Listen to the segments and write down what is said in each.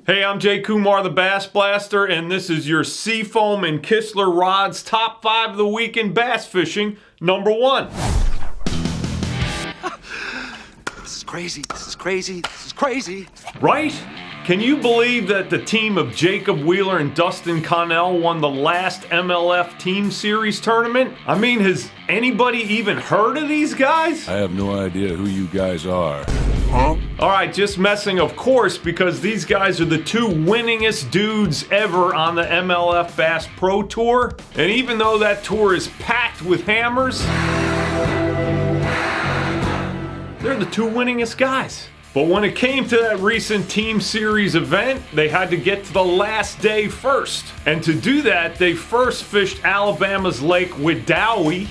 Hey, I'm Jay Kumar, the BassBlaster, and this is your Seafoam and Kistler rods top 5 of the week in bass fishing, number 1. This is crazy, this is crazy, this is crazy. Right? Can you believe that the team of Jacob Wheeler and Dustin Connell won the last MLF Team Series tournament? I mean, has anybody even heard of these guys? I have no idea who you guys are. Huh? Alright, just messing, of course, because these guys are the 2 winningest dudes ever on the MLF Bass Pro Tour. And even though that tour is packed with hammers, they're the 2 winningest guys. But when it came to that recent Team Series event, they had to get to the last day first. And to do that, they first fished Alabama's Lake Wedowee.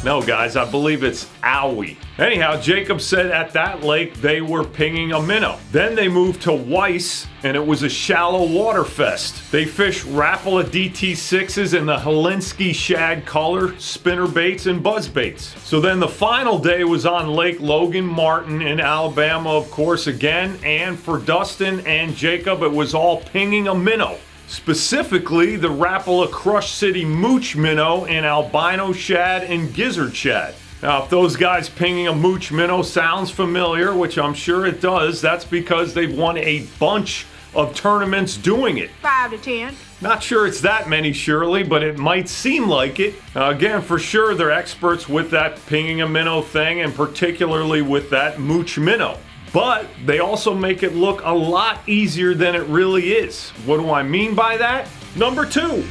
No, guys, I believe it's Owie. Anyhow, Jacob said at that lake they were pinging a minnow. Then they moved to Weiss, and it was a shallow water fest. They fished Rapala DT6s in the Helinsky shad color, spinner baits, and buzz baits. So then the final day was on Lake Logan Martin in Alabama, of course, again. And for Dustin and Jacob, it was all pinging a minnow. Specifically, the Rapala Crush City Mooch Minnow and Albino Shad and Gizzard Shad. Now, if those guys pinging a Mooch Minnow sounds familiar, which I'm sure it does, that's because they've won a bunch of tournaments doing it. 5 to 10. Not sure it's that many, surely, but it might seem like it. Again, for sure, they're experts with that pinging a minnow thing, and particularly with that Mooch Minnow. But they also make it look a lot easier than it really is. What do I mean by that? Number 2.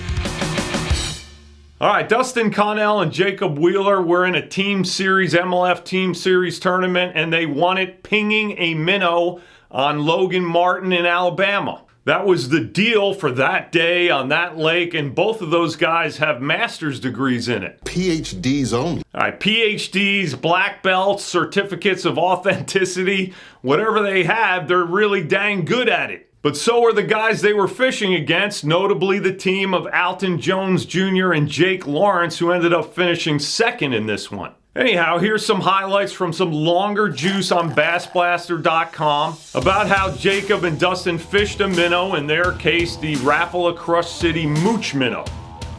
All right, Dustin Connell and Jacob Wheeler were in a Team Series, MLF Team Series tournament, and they won it pinging a minnow on Logan Martin in Alabama. That was the deal for that day on that lake, and both of those guys have master's degrees in it. PhDs only. All right, PhDs, black belts, certificates of authenticity, whatever they have, they're really dang good at it. But so are the guys they were fishing against, notably the team of Alton Jones Jr. and Jake Lawrence, who ended up finishing second in this one. Anyhow, here's some highlights from some longer juice on BassBlaster.com about how Jacob and Dustin fished a minnow, in their case, the Rapala Crush City Mooch Minnow.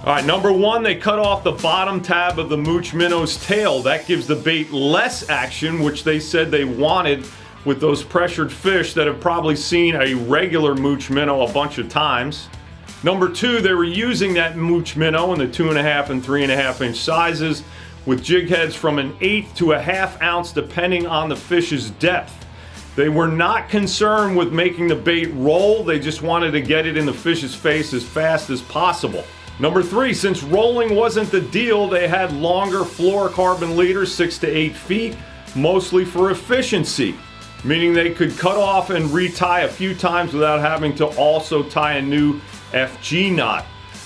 All right, number 1, they cut off the bottom tab of the Mooch Minnow's tail. That gives the bait less action, which they said they wanted with those pressured fish that have probably seen a regular Mooch Minnow a bunch of times. Number 2, they were using that Mooch Minnow in the 2.5 and 3.5 inch sizes, with jig heads from an 1/8 to a 1/2 ounce depending on the fish's depth. They were not concerned with making the bait roll, they just wanted to get it in the fish's face as fast as possible. Number 3, since rolling wasn't the deal, they had longer fluorocarbon leaders, 6 to 8 feet, mostly for efficiency, meaning they could cut off and retie a few times without having to also tie a new FG knot.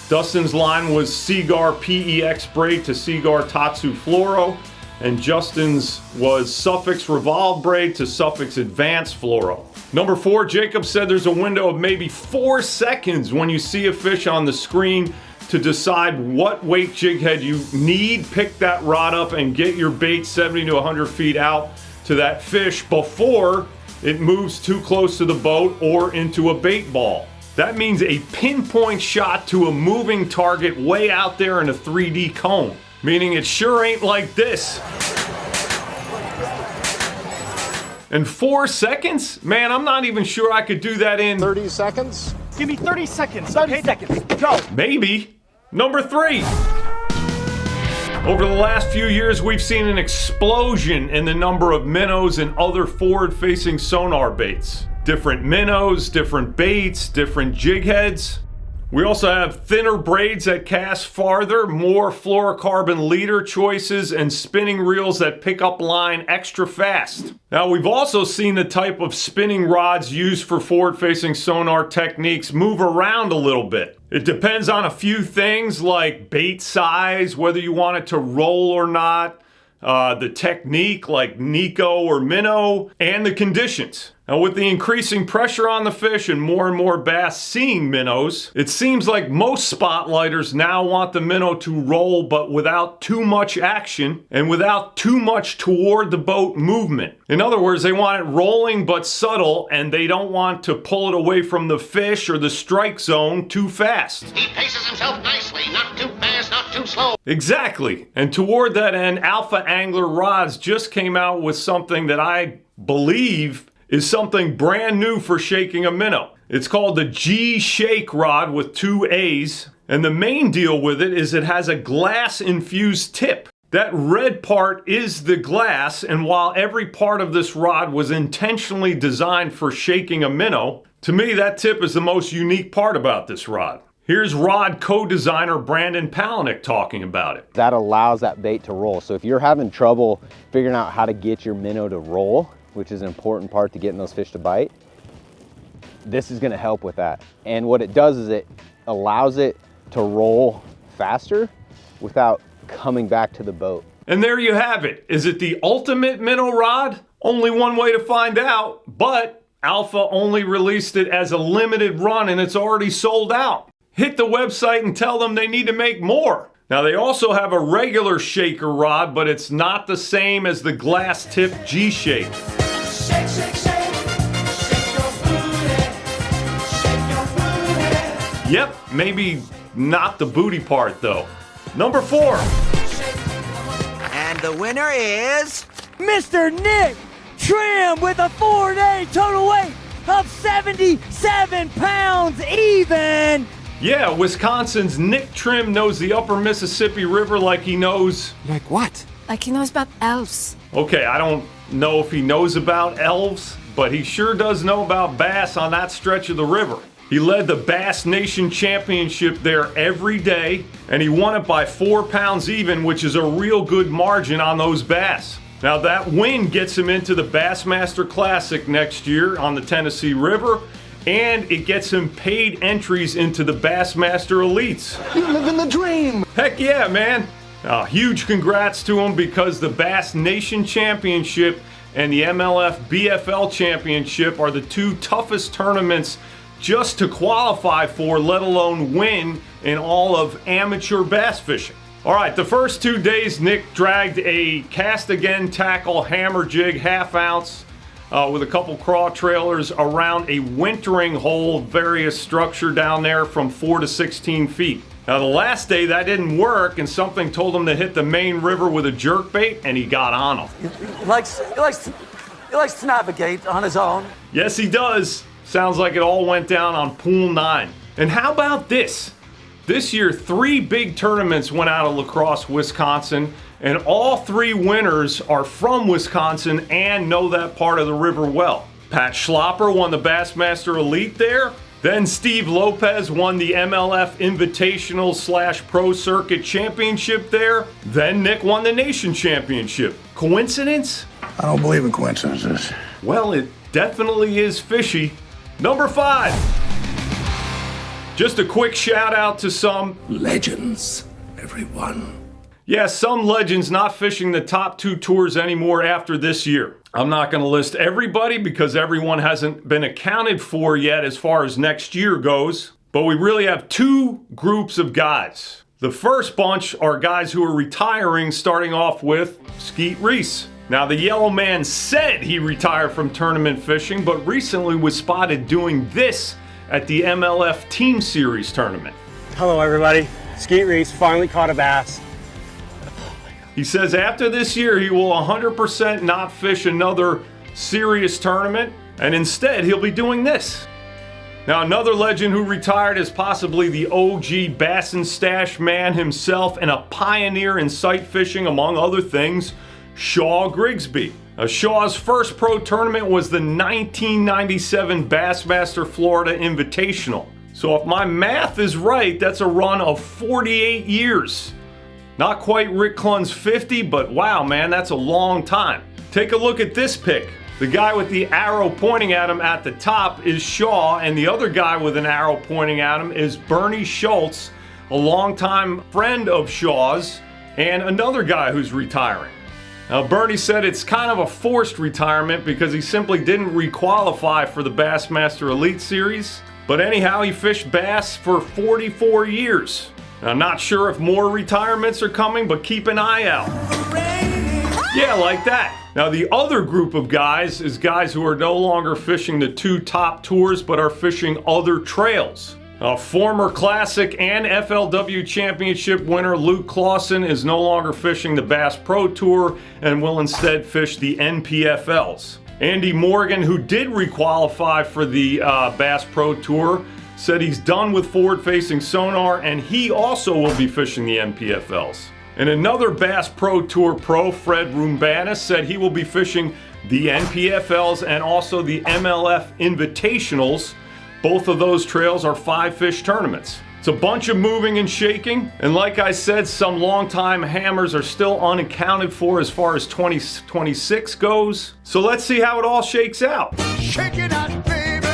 Dustin's line was Seagar PEX braid to Seagar Tatsu Fluoro, and Justin's was Suffix Revolve braid to Suffix Advanced Fluoro. Number 4, Jacob said there's a window of maybe 4 seconds when you see a fish on the screen to decide what weight jig head you need. Pick that rod up and get your bait 70 to 100 feet out to that fish before it moves too close to the boat or into a bait ball. That means a pinpoint shot to a moving target way out there in a 3D cone, meaning it sure ain't like this. In 4 seconds? Man, I'm not even sure I could do that in 30 seconds? Give me 30 seconds. 30 seconds. Go. Maybe. Number 3. Over the last few years, we've seen an explosion in the number of minnows and other forward-facing sonar baits. Different minnows, different baits, different jig heads. We also have thinner braids that cast farther, more fluorocarbon leader choices, and spinning reels that pick up line extra fast. Now, we've also seen the type of spinning rods used for forward-facing sonar techniques move around a little bit. It depends on a few things like bait size, whether you want it to roll or not, the technique like Nico or Minnow, and the conditions. Now, with the increasing pressure on the fish and more bass seeing minnows, it seems like most spotlighters now want the minnow to roll but without too much action and without too much toward the boat movement. In other words, they want it rolling but subtle, and they don't want to pull it away from the fish or the strike zone too fast. He paces himself nicely, not too fast, not too slow. Exactly. And toward that end, Alpha Angler Rods just came out with something that I believe is something brand new for shaking a minnow. It's called the G-Shake rod with 2 A's. And the main deal with it is it has a glass-infused tip. That red part is the glass, and while every part of this rod was intentionally designed for shaking a minnow, to me that tip is the most unique part about this rod. Here's rod co-designer Brandon Palaniuk talking about it. That allows that bait to roll. So if you're having trouble figuring out how to get your minnow to roll, which is an important part to getting those fish to bite, this is gonna help with that. And what it does is it allows it to roll faster without coming back to the boat. And there you have it. Is it the ultimate minnow rod? Only one way to find out, but Alpha only released it as a limited run and it's already sold out. Hit the website and tell them they need to make more. Now they also have a regular shaker rod, but it's not the same as the glass tip G-Shake. Shake, shake, shake, shake your booty, shake your booty. Yep, maybe not the booty part though. Number 4. And the winner is... Mr. Nick Trim with a 4-day total weight of 77 pounds even. Yeah, Wisconsin's Nick Trim knows the upper Mississippi River like he knows... Like what? Like he knows about elves. Okay, I don't know if he knows about elves, but he sure does know about bass on that stretch of the river. He led the Bass Nation Championship there every day, and he won it by 4 pounds even, which is a real good margin on those bass. Now that win gets him into the Bassmaster Classic next year on the Tennessee River, and it gets him paid entries into the Bassmaster Elites. You're living the dream. Heck yeah, man. Huge congrats to him because the Bass Nation Championship and the MLF BFL Championship are the 2 toughest tournaments just to qualify for, let alone win in all of amateur bass fishing. All right, the first 2 days, Nick dragged a cast again tackle hammer jig, 1/2 ounce, with a couple craw trailers around a wintering hole, various structure down there from 4 to 16 feet. Now the last day that didn't work, and something told him to hit the main river with a jerkbait, and he got on him. He likes to navigate on his own. Yes, he does. Sounds like it all went down on Pool 9. And how about this? This year, 3 big tournaments went out of La Crosse, Wisconsin, and all 3 winners are from Wisconsin and know that part of the river well. Pat Schlopper won the Bassmaster Elite there. Then Steve Lopez won the MLF Invitational / Pro Circuit Championship there. Then Nick won the Nation Championship. Coincidence? I don't believe in coincidences. Well, it definitely is fishy. Number 5. Just a quick shout out to some Legends, everyone. Yeah, some legends not fishing the top 2 tours anymore after this year. I'm not going to list everybody because everyone hasn't been accounted for yet as far as next year goes. But we really have 2 groups of guys. The first bunch are guys who are retiring, starting off with Skeet Reese. Now, the Yellow Man said he retired from tournament fishing, but recently was spotted doing this at the MLF Team Series tournament. Hello, everybody. Skeet Reese finally caught a bass. He says after this year, he will 100% not fish another serious tournament, and instead, he'll be doing this. Now, another legend who retired is possibly the OG Bass and Stash man himself and a pioneer in sight fishing, among other things, Shaw Grigsby. Now, Shaw's first pro tournament was the 1997 Bassmaster Florida Invitational. So if my math is right, that's a run of 48 years. Not quite Rick Clunn's 50, but wow, man, that's a long time. Take a look at this pic. The guy with the arrow pointing at him at the top is Shaw, and the other guy with an arrow pointing at him is Bernie Schultz, a longtime friend of Shaw's, and another guy who's retiring. Now, Bernie said it's kind of a forced retirement because he simply didn't re-qualify for the Bassmaster Elite Series. But anyhow, he fished bass for 44 years. I'm not sure if more retirements are coming, but keep an eye out. Yeah, like that. Now, the other group of guys is guys who are no longer fishing the 2 top tours, but are fishing other trails. Former Classic and FLW Championship winner Luke Clausen is no longer fishing the Bass Pro Tour and will instead fish the NPFLs. Andy Morgan, who did requalify for the Bass Pro Tour, said he's done with forward-facing sonar, and he also will be fishing the NPFLs. And another Bass Pro Tour pro, Fred Rumbanis, said he will be fishing the NPFLs and also the MLF Invitationals. Both of those trails are 5-fish tournaments. It's a bunch of moving and shaking, and like I said, some longtime hammers are still unaccounted for as far as 2026 goes. So let's see how it all shakes out. Shake it out, baby.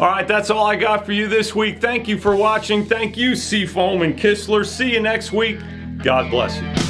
All right, that's all I got for you this week. Thank you for watching. Thank you, Seafoam and Kistler. See you next week. God bless you.